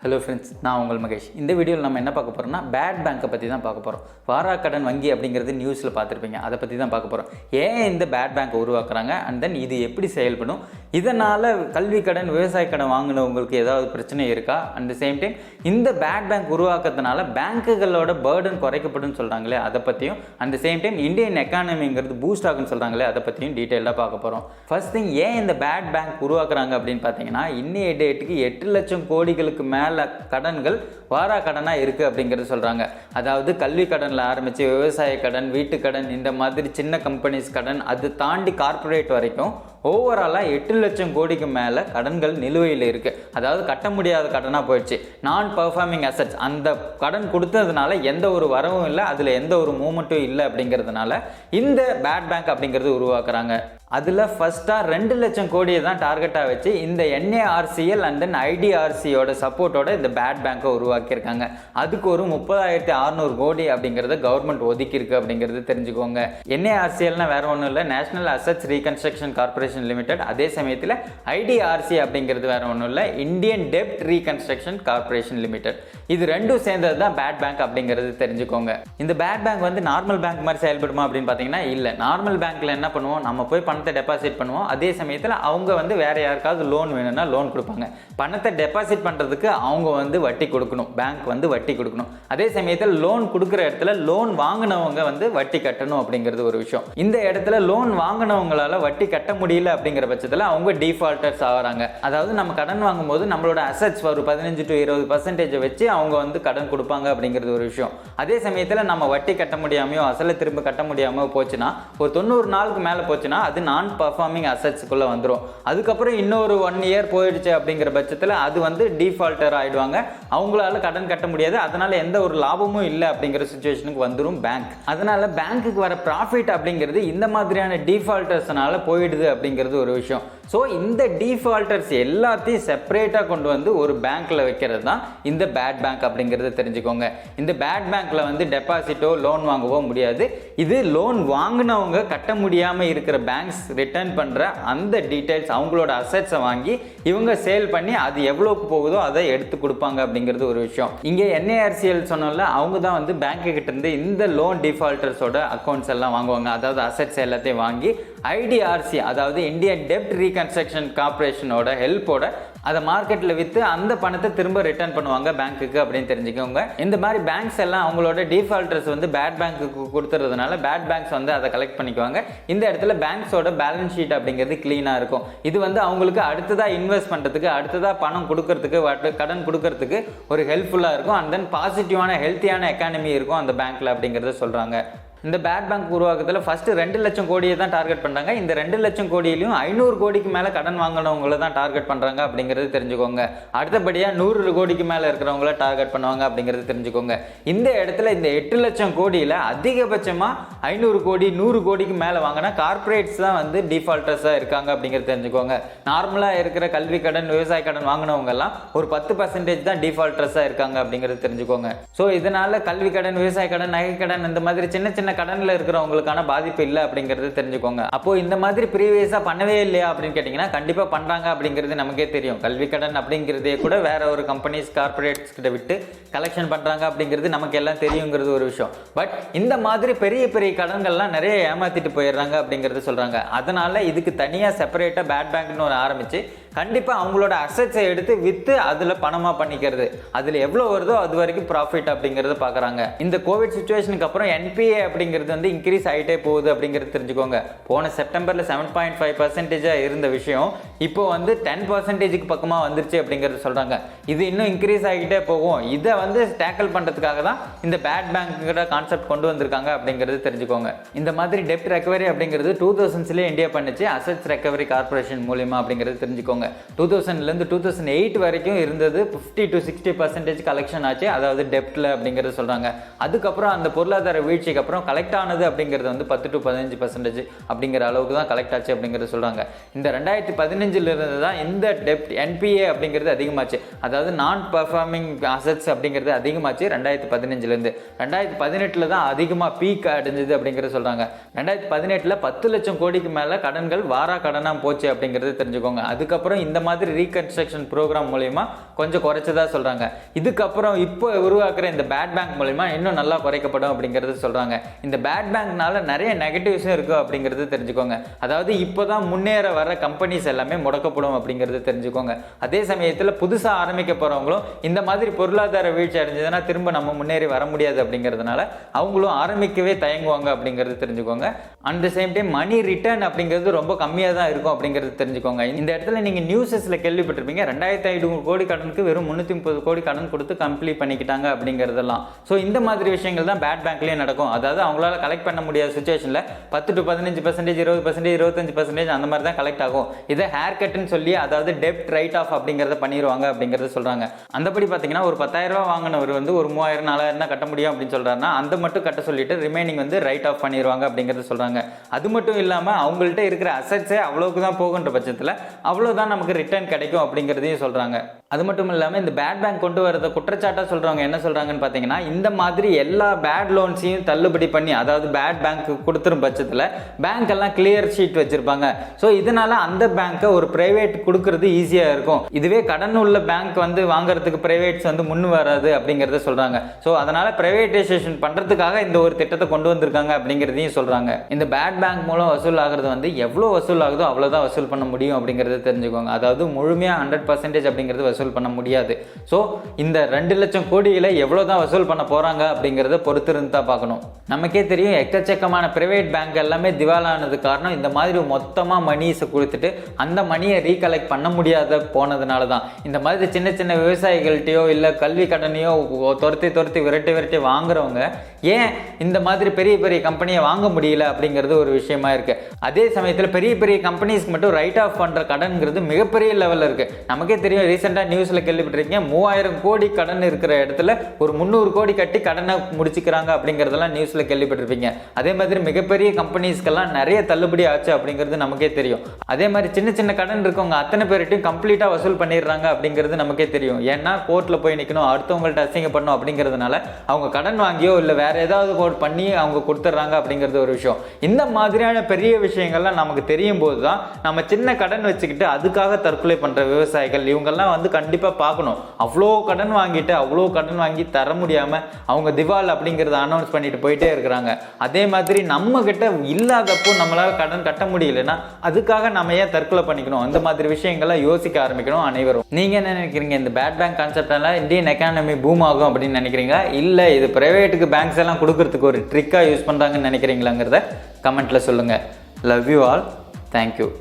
Hello friends, நான் உங்கள் மகேஷ். இந்த வீடியோவில் நம்ம என்ன பார்க்க போகிறோம்னா பேட் பேங்க்கை பற்றி தான் பார்க்க போகிறோம். வாராக்கடன் வங்கி அப்படிங்கிறது நியூஸில் பார்த்துருப்பீங்க. அதை பற்றி தான் பார்க்க போகிறோம். ஏன் இந்த பேட் பேங்க் உருவாக்குறாங்க, அண்ட் தென் இது எப்படி செயல்படும், இதனால் கல்வி கடன், விவசாய கடன் வாங்கினவங்களுக்கு ஏதாவது பிரச்சனை இருக்கா, அட் சேம் டைம் இந்த பேட் பேங்க் உருவாக்குறதுனால பேங்க்குகளோட பேர்டன் குறைக்கப்படும் சொல்கிறாங்களே அதை பற்றியும், அட் சேம் டைம் இந்தியன் எக்கானமிங்கிறது பூஸ்ட் ஆகுன்னு சொல்கிறாங்களே அதை பற்றியும் டீட்டெயிலாக பார்க்க போகிறோம். ஃபர்ஸ்ட் திங், ஏன் இந்த பேட் பேங்க் உருவாக்குறாங்க அப்படின்னு பார்த்தீங்கன்னா, இன்னைய டேட்டுக்கு 8 லட்சம் கோடிகளுக்கு மேலே கடன்கள் வாரா கடனாக இருக்குது அப்படிங்கிறது சொல்கிறாங்க. அதாவது கல்வி கடனில் ஆரம்பித்து விவசாய கடன், வீட்டு கடன், இந்த மாதிரி சின்ன கம்பெனிஸ் கடன், அது தாண்டி கார்ப்பரேட் வரைக்கும் ஓவராலாக 8 லட்சம் கோடிக்கு மேலே கடன்கள் நிலுவையில் இருக்குது. அதாவது கட்ட முடியாத கடனாக போயிடுச்சு. நான் பர்ஃபார்மிங் அசட்ஸ், அந்த கடன் கொடுத்ததுனால எந்த ஒரு வரவும் இல்லை, அதில் எந்த ஒரு மூமெண்ட்டும் இல்லை அப்படிங்கிறதுனால இந்த பேட் பேங்க் அப்படிங்கிறது உருவாக்குறாங்க. அதில் ஃபஸ்ட்டாக 2 லட்சம் கோடியை தான் டார்கெட்டாக வச்சு இந்த NARCL அண்ட் தென் IDRCயோட சப்போர்ட்டோட இந்த பேட் பேங்க்கை உருவாக்கியிருக்காங்க. அதுக்கு ஒரு 30,600 கோடி அப்படிங்கிறத கவர்மெண்ட் ஒதுக்கியிருக்கு அப்படிங்கிறது தெரிஞ்சுக்கோங்க. NARCLனா வேற ஒன்றும் இல்லை, national assets reconstruction corporation limited. அதே சமயத்தில் IDRC அப்படிங்கிறது வேற ஒன்றும் இல்லை, இந்தியன் டெப்ட் ரீகன்ஸ்ட்ரக்ஷன் கார்பரேஷன் லிமிடெட். இது ரெண்டும் சேர்ந்தது தான் பேட் பேங்க் அப்படிங்கிறது தெரிஞ்சுக்கோங்க. இந்த பேட் பேங்க் வந்து நார்மல் பேங்க் மாதிரி செயல்படுமா அப்படின்னு பார்த்தீங்கன்னா இல்லை. நார்மல் பேங்க்கில் என்ன பண்ணுவோம், நம்ம போய் பணத்தை டெபாசிட் பண்ணுவோம். அதே சமயத்தில் அவங்க வந்து வேற யாருக்காவது லோன் வேணும்னா லோன் கொடுப்பாங்க. பணத்தை டெபாசிட் பண்ணுறதுக்கு அவங்க வந்து வட்டி கொடுக்கணும், பேங்க் வந்து வட்டி கொடுக்கணும். அதே சமயத்தில் லோன் கொடுக்குற இடத்துல லோன் வாங்கினவங்க வந்து வட்டி கட்டணும் அப்படிங்கிறது ஒரு விஷயம். இந்த இடத்துல லோன் வாங்கினவங்களால வட்டி கட்ட முடியல அப்படிங்கிற பட்சத்தில் அவங்க டிஃபால்டர்ஸ் ஆகிறாங்க. அதாவது நம்ம கடன் வாங்கும்போது நம்மளோட அசட்ஸ் ஒரு 15 to 20% வச்சு அவங்க வந்து கடன் கொடுப்பாங்க அப்படிங்கிறது ஒரு விஷயம். அதே சமயத்தில் நம்ம வட்டி கட்ட முடியாமையோ அசலை திரும்ப கட்ட முடியாமோ போச்சுன்னா, ஒரு 90 நாளுக்கு மேலே போச்சுன்னா அது நான் பர்ஃபார்மிங் அசட்ஸ்க்குள்ளே வந்துடும். அதுக்கப்புறம் இன்னொரு 1 year போயிடுச்சு அப்படிங்கிற பட்சத்தில் அது வந்து டிஃபால்டர் ஆகிடுவாங்க. அவங்களால கடன் கட்ட முடியாது, அதனால எந்த ஒரு லாபமும் இல்லை அப்படிங்கிற சுச்சுவேஷனுக்கு வந்துடும் பேங்க். அதனால பேங்க்குக்கு வர ப்ராஃபிட் அப்படிங்கிறது இந்த மாதிரியான டிஃபால்டர்ஸ்னால போயிடுது அப்படிங்கிறது ஒரு விஷயம். ஸோ இந்த டிஃபால்டர்ஸ் எல்லாத்தையும் செப்பரேட்டாக கொண்டு வந்து ஒரு பேங்க்கில் வைக்கிறது தான் இந்த பேட் பேங்க் அப்படிங்கிறது தெரிஞ்சுக்கோங்க. இந்த பேட் பேங்க்கில் வந்து டெபாசிட்டோ லோன் வாங்கவோ முடியாது. இது லோன் வாங்கினவங்க கட்ட முடியாமல் இருக்கிற பேங்க்ஸ் ரிட்டர்ன் பண்ணுற அந்த டீட்டெயில்ஸ், அவங்களோட அசட்ஸை வாங்கி இவங்க சேல் பண்ணி அது எவ்வளோக்கு போகுதோ அதை எடுத்து கொடுப்பாங்க அப்படிங்கிறது ஒரு விஷயம். இங்கே NARCL சொன்னோம்ல, அவங்க தான் வந்து பேங்க்கு கிட்ட இருந்து இந்த லோன் டிஃபால்டர்ஸோட அக்கௌண்ட்ஸ் எல்லாம் வாங்குவாங்க. அதாவது அசட்ஸ் எல்லாத்தையும் வாங்கி IDRC, அதாவது இந்தியன் டெப்ட் ரீகன்ஸ்ட்ரக்ஷன் கார்பரேஷனோட ஹெல்ப்போட அதை மார்க்கெட்டில் விற்று அந்த பணத்தை திரும்ப ரிட்டர்ன் பண்ணுவாங்க பேங்க்குக்கு அப்படின்னு தெரிஞ்சுக்கோங்க. இந்த மாதிரி பேங்க்ஸ் எல்லாம் அவங்களோட டிஃபால்டர்ஸ் வந்து பேட் பேங்க்குக்கு கொடுத்துறதுனால பேட் பேங்க்ஸ் வந்து அதை கலெக்ட் பண்ணிக்குவாங்க. இந்த இடத்துல பேங்க்ஸோட பேலன்ஸ் ஷீட் அப்படிங்கிறது க்ளீனாக இருக்கும். இது வந்து அவங்களுக்கு அடுத்ததாக இன்வெஸ்ட் பண்ணுறதுக்கு, அடுத்ததாக பணம் கொடுக்கறதுக்கு, கடன் கொடுக்கறதுக்கு ஒரு ஹெல்ப்ஃபுல்லாக இருக்கும். அண்ட் தென் பாசிட்டிவான ஹெல்த்தியான எக்கானமி இருக்கும் அந்த பேங்க்கில் அப்படிங்கிறத சொல்கிறாங்க. இந்த பேட் பேங்க் உருவாக்கத்தில் ஃபஸ்ட்டு 2 லட்சம் கோடியை தான் டார்கெட் பண்ணுறாங்க. இந்த 2 லட்சம் கோடியிலையும் 500 கோடிக்கு மேலே கடன் வாங்கினவங்கள தான் டார்கெட் பண்ணுறாங்க அப்படிங்கிறது தெரிஞ்சுக்கோங்க. அடுத்தபடியாக 100 கோடிக்கு மேலே இருக்கிறவங்கள டார்கெட் பண்ணுவாங்க அப்படிங்கிறது தெரிஞ்சுக்கோங்க. இந்த இடத்துல இந்த 8 லட்சம் கோடியில் அதிகபட்சமாக 500 கோடி 100 கோடிக்கு மேலே வாங்கினா கார்பரேட்ஸ் தான் வந்து டிஃபால்டர்ஸாக இருக்காங்க அப்படிங்கிறது தெரிஞ்சுக்கோங்க. நார்மலாக இருக்கிற கல்வி கடன், விவசாய கடன் வாங்கினவங்கெல்லாம் ஒரு 10% தான் டிஃபால்டர்ஸாக இருக்காங்க அப்படிங்கிறது தெரிஞ்சுக்கோங்க. ஸோ இதனால் கல்வி கடன், விவசாய கடன், நகை கடன், இந்த மாதிரி சின்ன சின்ன கடன்ல இருக்கிறவங்களுக்கான பாதிப்பு இல்லை அப்படிங்கிறது தெரிஞ்சுக்கோங்க. அப்போ இந்த மாதிரி ப்ரீவியஸா பண்ணவே இல்லையா அப்படின்னு கேட்டீங்கன்னா கண்டிப்பா பண்றாங்க அப்படிங்கிறது நமக்கே தெரியும். கல்வி கடன் அப்படிங்கிறதே கூட வேற ஒரு கம்பெனிஸ், கார்பரேட்ஸ் கிட்ட விட்டு கலெக்ஷன் பண்றாங்க அப்படிங்கிறது நமக்கு எல்லாம் தெரியுங்கிறது ஒரு விஷயம். பட் இந்த மாதிரி பெரிய பெரிய கடன்கள்லாம் நிறைய ஏமாத்திட்டு போயிடுறாங்க அப்படிங்கிறது சொல்றாங்க. அதனால இதுக்கு தனியா செப்பரேட்டா பேட் பேங்க்னு ஒரு ஆரம்பிச்சு கண்டிப்பாக அவங்களோட அசட்ஸை எடுத்து விற்று அதில் பணமாக பண்ணிக்கிறது, அதில் எவ்வளோ வருதோ அது வரைக்கும் ப்ராஃபிட் அப்படிங்கிறது பார்க்குறாங்க. இந்த கோவிட் சுச்சுவேஷனுக்கு அப்புறம் NPA அப்படிங்கிறது வந்து இன்க்ரீஸ் ஆகிட்டே போகுது அப்படிங்கிறது தெரிஞ்சுக்கோங்க. போன செப்டம்பரில் 7.5% இருந்த விஷயம் இப்போ வந்து 10% பக்கமாக வந்துருச்சு அப்படிங்கிறது சொல்கிறாங்க. இது இன்னும் இன்க்ரீஸ் ஆகிட்டே போகும். இதை வந்து டேக்கிள் பண்ணுறதுக்காக தான் இந்த பேட் பேங்க்குங்கிற கான்செப்ட் கொண்டு வந்திருக்காங்க அப்படிங்கிறது தெரிஞ்சுக்கோங்க. இந்த மாதிரி டெப்ட் ரெக்கவரி அப்படிங்கிறது 2000 இந்தியா பண்ணுச்சு, அசட்ஸ் ரெக்கவரி கார்பரேஷன் மூலியமா அப்படிங்கிறது தெரிஞ்சுக்கோங்க. 2000 2008 வரைக்கும் இருந்தது 50 to 60% கலெக்ஷன் ஆச்சு, அதாவது டெப்ட்ல அப்படிங்கிறது சொல்றாங்க. அதுக்கப்புறம் அந்த பொருளாதார வீழ்ச்சிக்கு அப்புறம் கலெக்ட் ஆனது அப்படிங்கிறது வந்து 10 to 15% அப்படிங்கிற அளவுக்கு தான் கலெக்ட் ஆச்சு அப்படிங்கிறது சொல்றாங்க. இந்த 2015 இருந்து தான் இந்த டெப்ட் NPA அப்படிங்கிறது அதிகமாச்சு, அதாவது நான் பர்ஃபார்மிங் அசட்ஸ் அப்படிங்கிறது அதிகமாச்சு 2015 இருந்து. 2018 தான் அதிகமாக பீக் அடைஞ்சது அப்படிங்கிறது சொல்றாங்க. 2018 10 லட்சம் கோடிக்கு மேல கடன்கள் வாரா கடனா போச்சு அப்படிங்கிறது தெரிஞ்சுக்கோங்க. அதுக்கப்புறம் அதுக்கப்புறம் இந்த மாதிரி ரீகன்ஸ்ட்ரக்ஷன் ப்ரோக்ராம் மூலயமா கொஞ்சம் குறைச்சதா சொல்கிறாங்க. இதுக்கப்புறம் இப்போ உருவாக்குற இந்த பேட் பேங்க் மூலயமா இன்னும் நல்லா குறைக்கப்படும் அப்படிங்கிறது சொல்கிறாங்க. இந்த பேட் பேங்க்னால நிறைய நெகட்டிவ்ஸும் இருக்குது அப்படிங்கிறது தெரிஞ்சுக்கோங்க. அதாவது இப்போ தான் முன்னேற வர கம்பெனிஸ் எல்லாமே முடக்கப்படும் அப்படிங்கிறது தெரிஞ்சுக்கோங்க. அதே சமயத்தில் புதுசாக ஆரம்பிக்க போகிறவங்களும் இந்த மாதிரி பொருளாதார வீழ்ச்சி அடைஞ்சதுன்னா திரும்ப நம்ம முன்னேறி வர முடியாது அப்படிங்கிறதுனால அவங்களும் ஆரம்பிக்கவே தயங்குவாங்க அப்படிங்கிறது தெரிஞ்சுக்கோங்க. At the same time money return அப்படிங்கிறது ரொம்ப கம்மியாக தான் இருக்கும் அப்படிங்கிறது தெரிஞ்சுக்கோங்க. இந்த இடத்துல நீங்கள் நியூஸஸில் கேள்விப்பட்டிருப்பீங்க 2500 கோடி கடனுக்கு வெறும் 330 கோடி கடன் கொடுத்து கம்ப்ளீட் பண்ணிக்கிட்டாங்க அப்படிங்கிறதெல்லாம். ஸோ இந்த மாதிரி விஷயங்கள் தான் பேட் பேங்க்லேயே நடக்கும். அதாவது அவங்களால கலெக்ட் பண்ண முடியாத சுச்சுவேஷனில் 10 to 15%, 20%, 25% அந்த மாதிரி தான் கலெக்ட் ஆகும். இதை ஹேர் கட்டுன்னு சொல்லி அதாவது டெப்ட் ரைட் ஆஃப் அப்படிங்கிறத பண்ணிடுவாங்க அப்படிங்கிறத சொல்கிறாங்க. அந்தபடி பார்த்தீங்கன்னா ஒரு 10,000 ரூபா வாங்கினவர் வந்து ஒரு 3000, 4000 தான் கட்ட முடியும் அப்படின்னு சொல்கிறாருன்னா அந்த மட்டும் கட்ட சொல்லிட்டு ரிமைனிங் வந்து ரைட் ஆஃப் பண்ணிடுவாங்க அப்படிங்கிறத சொல்கிறாங்க. அது மட்டும் இல்லாமல் அவங்கள்ட்ட இருக்கிற அசட்ஸே அவ்வளோக்கு தான் போகுன்ற பட்சத்தில் அவ்வளோதான் நமக்கு ரிட்டர்ன் கிடைக்கும் அப்படிங்கிறதையும் சொல்கிறாங்க. அது மட்டும் இல்லாமல் இந்த பேட் பேங்க் கொண்டு வரத குற்றச்சாட்டாக சொல்கிறவங்க என்ன சொல்கிறாங்கன்னு பார்த்தீங்கன்னா இந்த மாதிரி எல்லா பேட் லோன்ஸையும் தள்ளுபடி பண்ணி அதாவது பேட் பேங்க் கொடுத்துரும் பட்சத்தில் பேங்க் எல்லாம் கிளியர் ஷீட் வச்சுருப்பாங்க. ஸோ இதனால் அந்த பேங்க்கை ஒரு ப்ரைவேட் கொடுக்கறது ஈஸியாக இருக்கும். இதுவே கடன் உள்ள பேங்க் வந்து வாங்குறதுக்கு ப்ரைவேட்ஸ் வந்து முன் வராது அப்படிங்கிறத சொல்கிறாங்க. ஸோ அதனால் ப்ரைவேட்டைசேஷன் பண்ணுறதுக்காக இந்த ஒரு திட்டத்தை கொண்டு வந்திருக்காங்க அப்படிங்கிறதையும் சொல்கிறாங்க. இந்த பேட் பேங்க் மூலம் வசூல் ஆகிறது வந்து எவ்வளோ வசூல் ஆகுதோ அவ்வளோதான் வசூல் பண்ண முடியும் அப்படிங்கிறத தெரிஞ்சுக்கோங்க. அதாவது முழுமையாக 100% அப்படிங்கிறது வசூல் பண்ண முடியாது. ஸோ இந்த 2 லட்சம் கோடிகளை எவ்வளோ தான் வசூல் பண்ண போகிறாங்க அப்படிங்கிறத பொறுத்து இருந்து தான் பார்க்கணும். நமக்கே தெரியும் எக்கச்சக்கமான பிரைவேட் பேங்க் எல்லாமே திவாலானது காரணம் இந்த மாதிரி மொத்தமாக மணிஸை கொடுத்துட்டு அந்த மணியை ரீகலெக்ட் பண்ண முடியாத போனதுனால தான். இந்த மாதிரி சின்ன சின்ன விவசாயிகள்கிட்டையோ இல்லை கல்வி கடனையோ துரத்தி விரட்டி வாங்குறவங்க ஏன் இந்த மாதிரி பெரிய பெரிய கம்பெனியை வாங்க முடியல அப்படிங்கிறது ஒரு விஷயமா இருக்கு. அதே சமயத்தில் பெரிய பெரிய கம்பெனிஸ்க்கு மட்டும் ரைட் ஆஃப் பண்ணுற கடன்கிறது மிகப்பெரிய லெவலில் இருக்கு. நமக்கே தெரியும் ரீசெண்டாக நியூஸில் கேள்விப்பட்டிருக்கீங்க 3000 கோடி கடன் இருக்கிற இடத்துல ஒரு 300 கோடி கட்டி கடனை முடிச்சுக்கிறாங்க அப்படிங்கிறதெல்லாம் நியூஸில் கேள்விப்பட்டிருப்பீங்க. அதே மாதிரி மிகப்பெரிய கம்பெனிஸ்க்கெல்லாம் நிறைய தள்ளுபடி ஆச்சு அப்படிங்கிறது நமக்கே தெரியும். அதே மாதிரி சின்ன சின்ன கடன் இருக்கவங்க அத்தனை பேர்கிட்டையும் கம்ப்ளீட்டாக வசூல் பண்ணிடுறாங்க அப்படிங்கிறது நமக்கே தெரியும். ஏன்னா கோர்ட்டில் போய் நிற்கணும், அடுத்தவங்கள்ட்ட அசிங்கப்படணும் அப்படிங்கிறதுனால அவங்க கடன் வாங்கியோ இல்லை வேற ஏதாவது கோட் பண்ணி அவங்க கொடுத்துட்றாங்க அப்படிங்கிறது ஒரு விஷயம். இந்த மாதிரியான பெரிய விஷயங்கள்லாம் நமக்கு தெரியும் போது தான் நம்ம சின்ன கடன் வச்சுக்கிட்டு அதுக்காக தற்கொலை பண்ணுற விவசாயிகள் இவங்கெல்லாம் வந்து கண்டிப்பாக பார்க்கணும். அவ்வளோ கடன் வாங்கி தர முடியாமல் அவங்க திவால் அப்படிங்கிறத அனௌன்ஸ் பண்ணிட்டு போயிட்டே இருக்கிறாங்க. அதே மாதிரி நம்ம கிட்ட இல்லாதப்போ நம்மளால் கடன் கட்ட முடியலன்னா அதுக்காக நம்ம ஏன் தற்கொலை பண்ணிக்கணும்? அந்த மாதிரி விஷயங்களை யோசிக்க ஆரம்பிக்கணும் அனைவரும். நீங்கள் என்ன நினைக்கிறீங்க? இந்த பேட் பேங்க் கான்செப்டால இந்தியன் எக்கானமி பூம் ஆகும் அப்படின்னு நினைக்கிறீங்களா, இல்லை இது பிரைவேட்டுக்கு பேங்க்ஸ் எல்லாம் கொடுக்கறதுக்கு ஒரு ட்ரிக்காக யூஸ் பண்ணுறாங்கன்னு நினைக்கிறீங்களாங்கிறத கமெண்ட்டில் சொல்லுங்கள். Love you all. தேங்க்யூ.